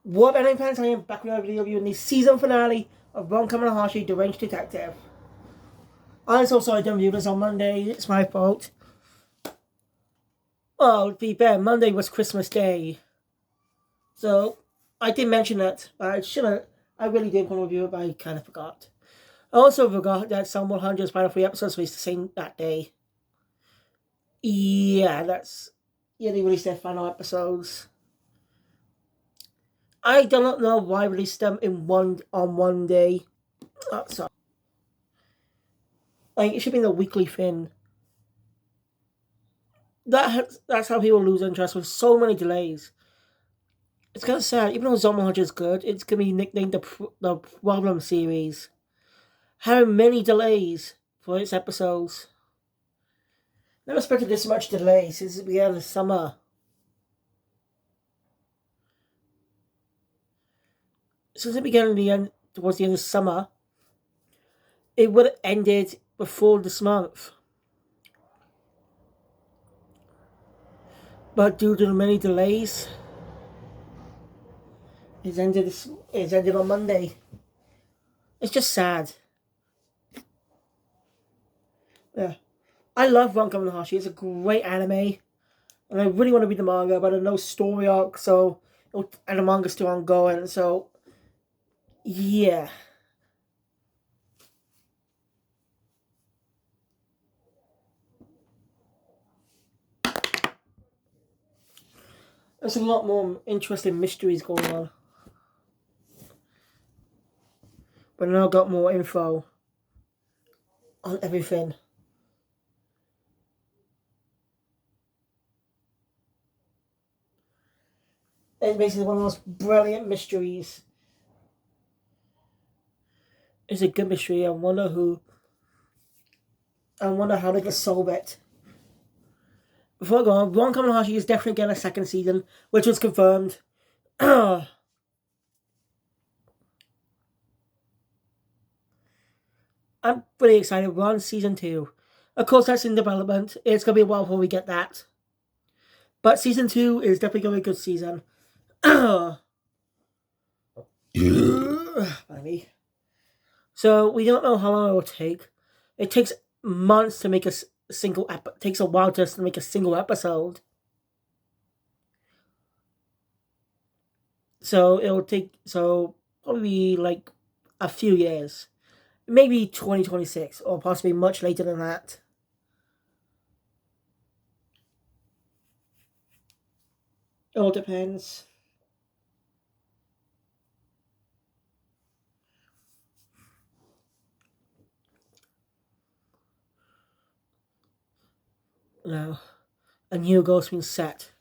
What anime fans, I am back with a video reviewing the season finale of Kamonohashi, Deranged Detective. I'm so sorry I didn't review this on Monday, it's my fault. Well, to be fair, Monday was Christmas Day. So, I did mention that, but I shouldn't. I really did want to review it, but I kind of forgot. I also forgot that some 100 Final 3 episodes released the same that day. Yeah, they released their final episodes. I do not know why I released them on one day. Oh, sorry. Like, it should be a weekly thing. That's how people lose interest with so many delays. It's kind of sad. Even though Zombie Hunter is good, it's gonna be nicknamed the Problem Series. Having many delays for its episodes. Never expected this much delay since the beginning of the summer. Since it began towards the end of summer, it would have ended before this month. But due to the many delays, it's ended on Monday. It's just sad. Yeah. I love Kamonohashi. It's a great anime. And I really want to read the manga, but there's no story arc, and the manga's still ongoing, so yeah. There's a lot more interesting mysteries going on. But now I've got more info on everything. It's basically one of the most brilliant mysteries. It's a good mystery. I wonder how they can solve it. Before I go on, Kamonohashi is definitely getting a second season, which was confirmed. I'm pretty excited. We're on season 2. Of course, that's in development. It's going to be a while before we get that. But season 2 is definitely going to be a good season. So, we don't know how long it will take. It takes months to make a single episode. It takes a while just to make a single episode. So, it'll take, probably like a few years. Maybe 2026, or possibly much later than that. It all depends. Now, a new goal's been set.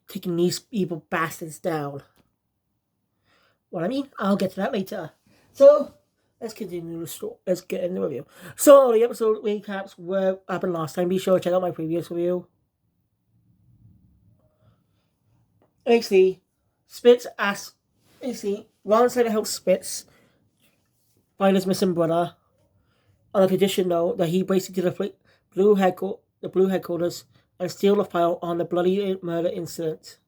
Taking these evil bastards down. What I mean, I'll get to that later. So, let's continue the story. Let's get into the review. So, the episode recaps what happened last time. Be sure to check out my previous review. Basically, Ron said to help Spitz find his missing brother on the condition, though, that he breaks into the blue headquarters and steal the file on the bloody murder incident.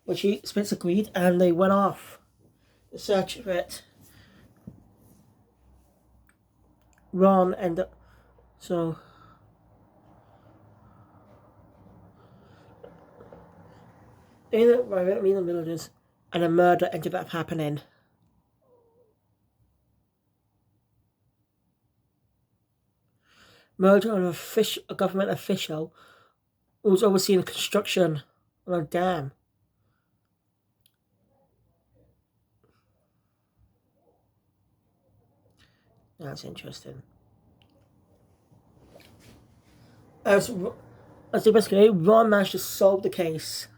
Which Spitz agreed, and they went off to search for it. Ron and so in the villages, and a murder ended up happening. Murder of a government official who was overseeing construction on a dam. That's interesting. As basically, Ron managed to solve the case.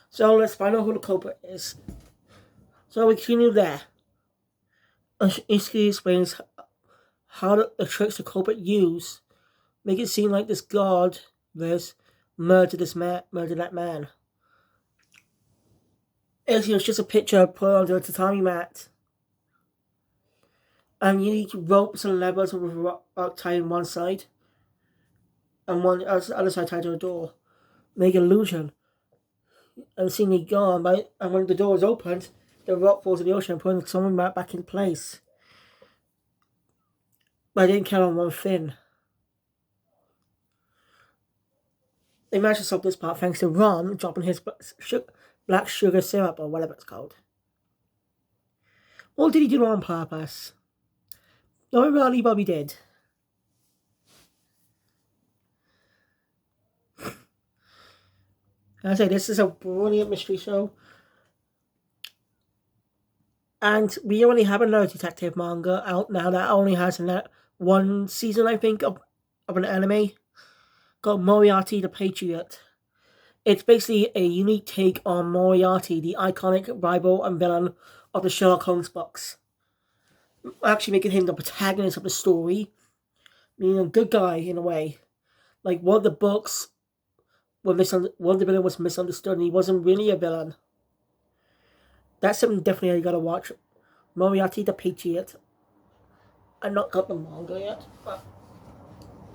So let's find out who the culprit is. So we continue there. Ishiki explains how the tricks the culprit used make it seem like this god murdered that man. It was just a picture put onto a tatami mat. And you need ropes and levers with a rock tied on one side, and one other side tied to a door. Make an illusion. And seemingly gone, and when the door is opened, the rock falls in the ocean, putting someone back in place. But I didn't count on one fin. They managed to solve this part thanks to Ron dropping his black sugar syrup, or whatever it's called. Or did he do it on purpose? No, really, Bobby did. I say, this is a brilliant mystery show. And we already have another detective manga out now that only has one season, I think, of an anime called Moriarty the Patriot. It's basically a unique take on Moriarty, the iconic rival and villain of the Sherlock Holmes books. Actually making him the protagonist of the story, being a good guy in a way. Like, one of the books, one of the villain was misunderstood and he wasn't really a villain. That's something definitely you gotta watch. Moriarty the Patriot. I've not got the manga yet, but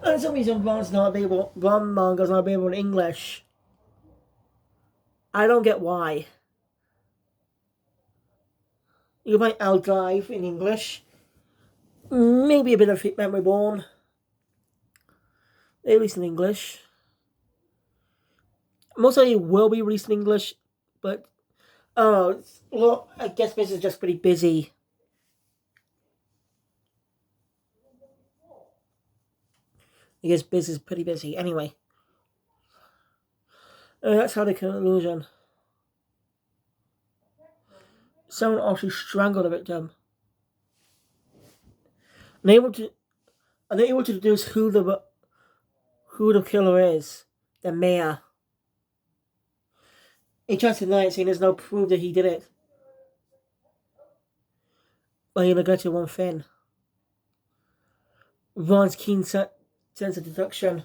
for some reason Ron's not available. Ron manga's not available in English. I don't get why. You might outdrive in English. Maybe a bit of Memory Born. At least in English. Most of it will be released in English, but well, I guess this is just pretty busy. I guess Biz is pretty busy. Anyway. That's how they kill an illusion. Someone actually strangled the victim. Unable to deduce who the killer is. The mayor. He tries to deny it, saying there's no proof that he did it. But he neglected one thing. Ron's keen sense of deduction.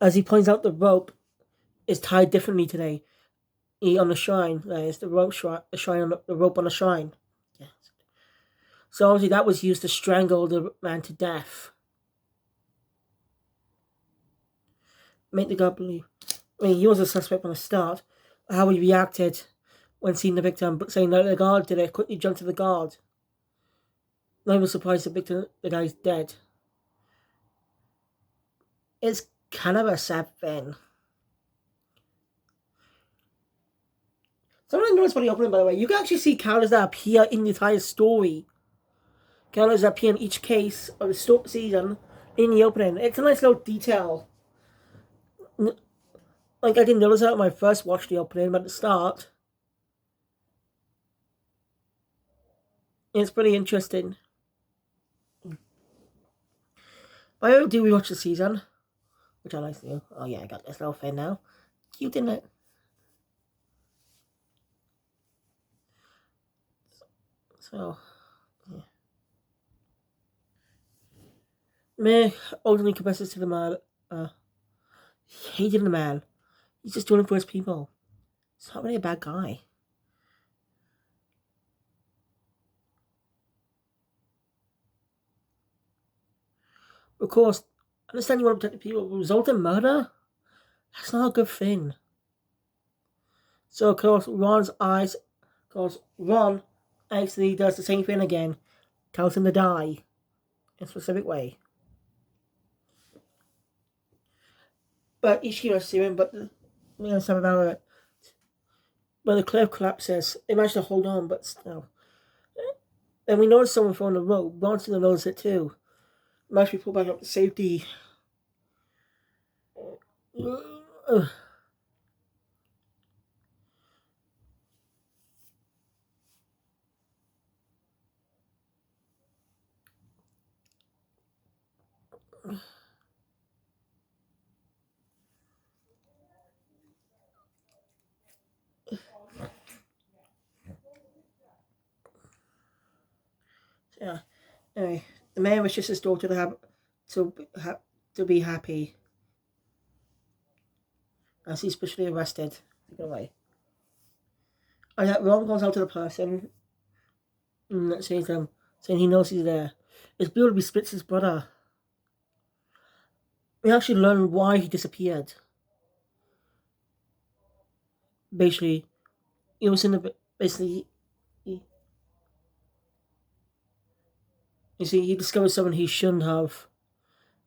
As he points out, the rope is tied differently today. On the shrine, that is the rope the rope on the shrine. Yes. So obviously that was used to strangle the man to death. Make the guard believe. I mean, he was a suspect from the start. How he reacted when seeing the victim, but saying that the guard did it, quickly jumped to the guard. No one was surprised the guy's dead. It's kind of a sad thing. Something I noticed about the opening, by the way, you can actually see characters that appear in the entire story. Characters that appear in each case of the season in the opening. It's a nice little detail. Like, I didn't notice that when I first watched the opening, but at the start, it's pretty interesting. I do rewatch the season, which I like to do. Oh yeah, I got this little thing now. Cute, isn't it? So, yeah. May openly confesses to the man, he hated the man. He's just doing it for his people. He's not really a bad guy. Of course, understand you want to protect the people, result in murder? That's not a good thing. So, of course, Ron actually does the same thing again. Tells him to die. In a specific way. But Ichigo sees him, but something about it. But the cliff collapses. They manage to hold on, but still. And we notice someone throwing the rope. Ron's gonna notice it too. Managed to be pulled back up to safety. Yeah. Anyway, the man wishes his daughter to be happy. As he's specially arrested. Taken away. And that Ron goes out to the person and says to him, saying he knows he's there. It's Bill to be Spitz's brother. We actually learn why he disappeared. Basically, he was in the he, you see, he discovered something he shouldn't have,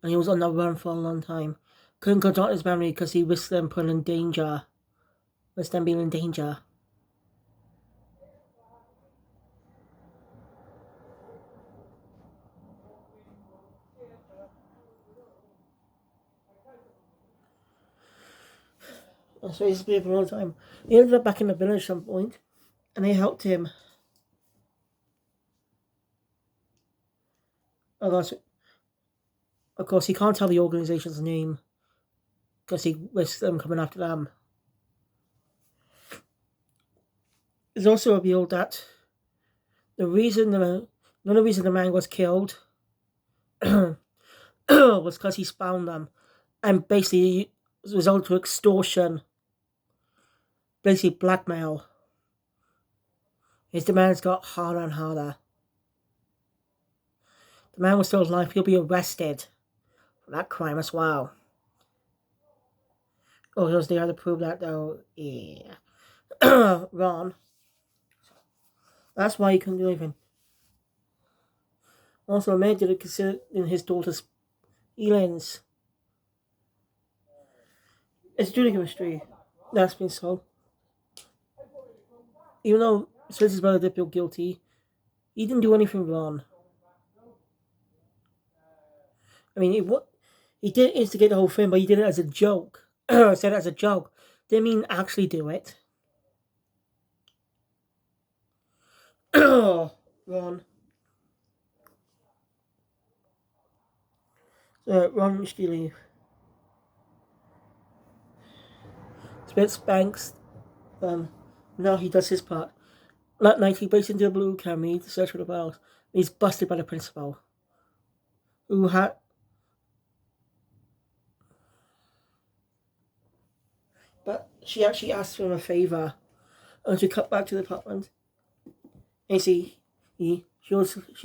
and he was on the run for a long time. Couldn't contact his family because he risked them putting in danger. Risked them being in danger. So he's been for a long time. He ended up back in the village at some point, and they helped him. Of course, he can't tell the organization's name because he risks them coming after them. It's also revealed that the only reason the man was killed was because he found them, and basically resulted to extortion, basically blackmail. His demands got harder and harder. The man was still alive. He'll be arrested for that crime as well. Oh, he was there to prove that, though. Yeah. Ron. That's why he couldn't do anything. Also, a man didn't consider in his daughter's feelings. It's due to chemistry. That's been solved. Even though Spencer's brother did feel guilty, he didn't do anything wrong. I mean, he did instigate the whole thing, but he did it as a joke. Said it as a joke. Didn't mean actually do it. Ron. Ron should leave. Spence Banks. Now he does his part. That night he breaks into the Blue Academy to search for the files. He's busted by the principal, who had. But she actually asked him a favor, and to cut back to the apartment. And see, she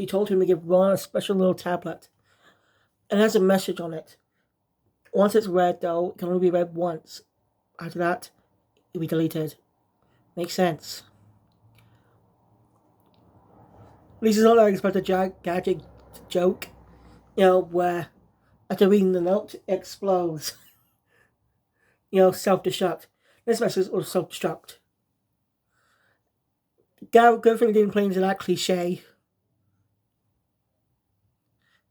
told him to give Ron a special little tablet, and it has a message on it. Once it's read, though, it can only be read once. After that, it'll be deleted. Makes sense. At least it's not like it's about a gadget joke, where after reading the note, it explodes. Self-destruct. This message was self-destruct. Girlfriend didn't play into that cliche.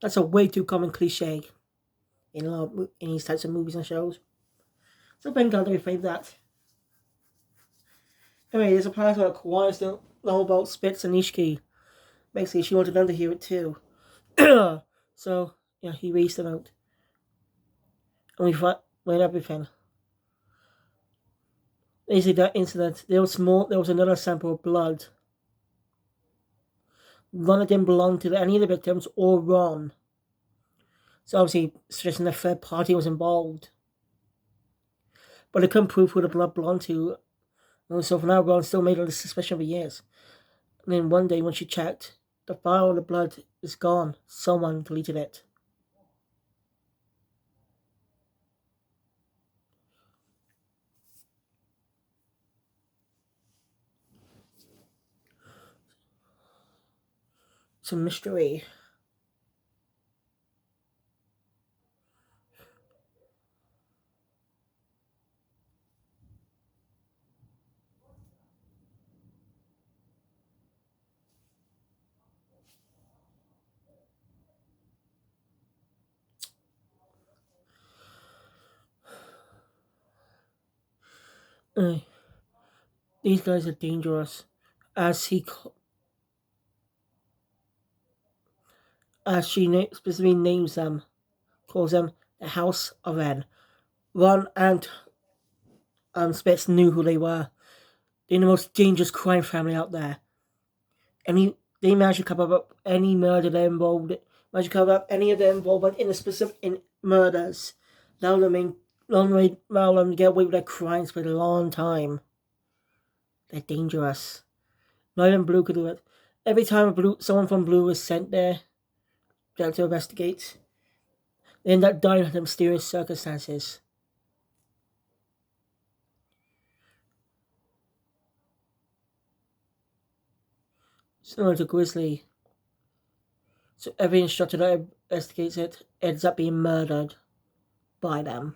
That's a way too common cliche in these types of movies and shows. So thank God they afraid that. Anyway, there's a part where Kawhi still know about Spitz and Ishiki. Basically, she wanted them to hear it too. So, he reads them out. And we find everything. Basically, that incident, there was another sample of blood. None of them belonged to any of the victims or Ron. So obviously, suggesting the third party was involved. But they couldn't prove who the blood belonged to. And so for now, Ron still made a suspicion for years. And then one day when she checked, the file of the blood is gone. Someone deleted it. It's a mystery. These guys are dangerous, as she specifically names them, calls them the House of N. Ron and Spitz knew who they were. They're the most dangerous crime family out there. And they managed to cover up any murder they're involved in. Managed to cover up any of their involvement in murders. Allowed them to get away with their crimes for a long time. They're dangerous. Not even Blue could do it. Every time someone from Blue is sent there to investigate, they end up dying under mysterious circumstances. Similar to Grizzly. So every instructor that investigates it ends up being murdered by them.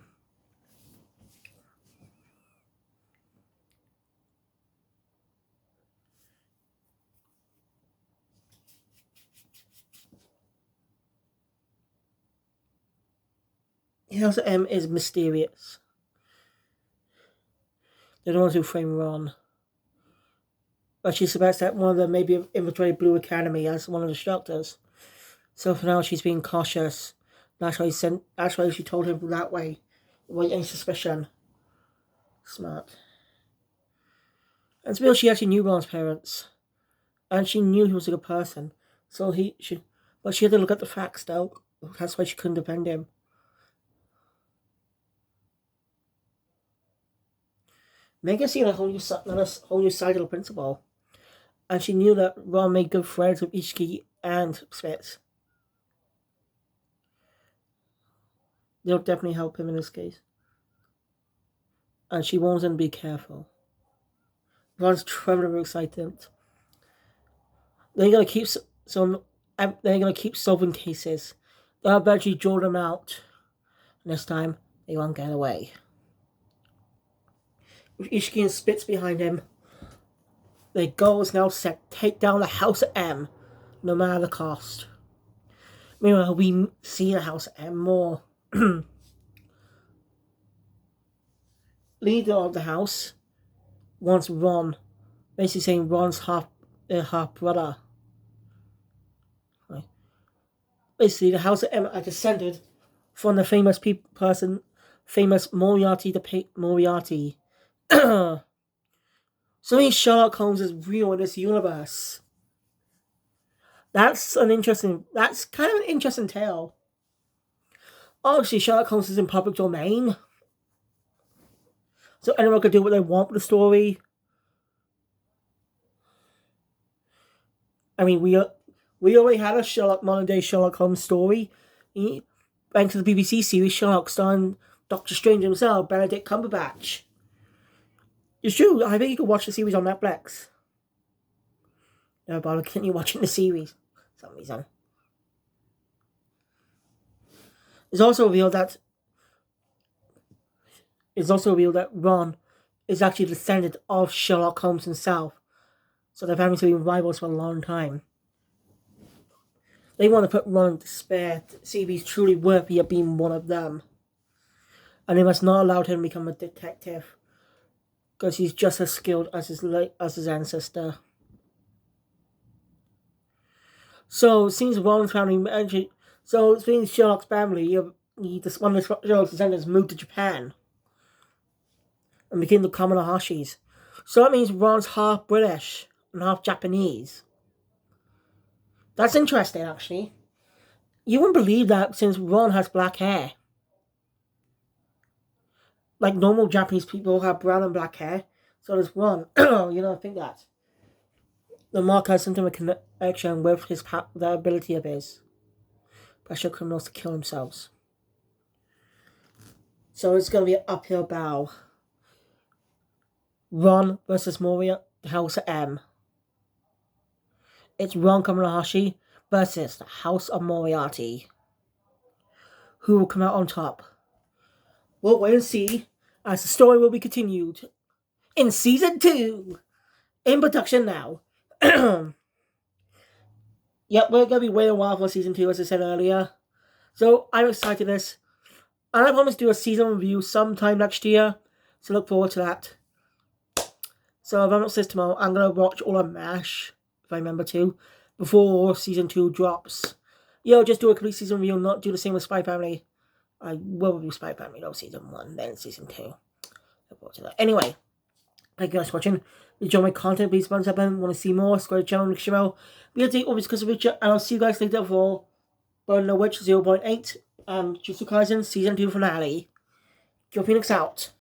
House M is mysterious. They're the ones who frame Ron. But she suspects that one of them may be infiltrated Blue Academy as one of the instructors. So for now, she's being cautious. That's why she told him that way. Avoid any suspicion. Smart. And still, she actually knew Ron's parents. And she knew he was a good person. But she had to look at the facts, though. That's why she couldn't defend him. Megan seen a whole new side of the principal. And she knew that Ron made good friends with Ishiki and Spitz. They'll definitely help him in this case. And she warns him to be careful. Ron's trembling excited. They're gonna keep solving cases. They'll eventually draw them out. And this time, they won't get away. With Ishiki and Spitz behind him, their goal is now set: take down the House of M, no matter the cost. Meanwhile, we see the House of M more. Leader of the house wants Ron, basically saying Ron's half brother. Right. Basically, the House of M are descended from the famous famous Moriarty the Moriarty. So means Sherlock Holmes is real in this universe. That's kind of an interesting tale. Obviously, Sherlock Holmes is in public domain, so anyone can do what they want with the story. I mean, we already had a modern day Sherlock Holmes story, thanks to the BBC series Sherlock, starring Doctor Strange himself, Benedict Cumberbatch. It's true. I think you can watch the series on Netflix. No, but I'll continue watching the series for some reason. It's also revealed that Ron is actually a descendant of Sherlock Holmes himself. So their families have been rivals for a long time. They want to put Ron in despair to see if he's truly worthy of being one of them. And they must not allow him to become a detective, because he's just as skilled as his ancestor. So it seems Ron's family it means Sherlock's family, one of Sherlock's descendants moved to Japan and became the Kamonohashis. So that means Ron's half British and half Japanese. That's interesting, actually. You wouldn't believe that since Ron has black hair. Like normal Japanese people have brown and black hair, so does Ron. You don't think that. The Mark has something of a connection with the ability of his pressure criminals to kill themselves. So it's going to be an uphill battle. Ron versus Moria, the House of M. It's Ron Kamonohashi versus the House of Moriarty. Who will come out on top? We'll wait and see, as the story will be continued in Season 2. In production now. Yep, we're going to be waiting a while for Season 2, as I said earlier. So, I'm excited for this. And I promise to do a season review sometime next year. So look forward to that. So if I'm not this tomorrow, I'm going to watch all of MASH, if I remember to, before Season 2 drops. Just do a complete season review, not do the same with Spy Family. I will do Spy Family, though, Season 1, then Season 2. Look forward to that. Anyway, thank you guys for watching. If you enjoy my content, please thumbs up and want to see more, subscribe to the channel, next channel. Be updated always because of Richard, and I'll see you guys later for Burn the Witch 0.8 and Jujutsu Kaisen Season 2 finale. Joe Phoenix out.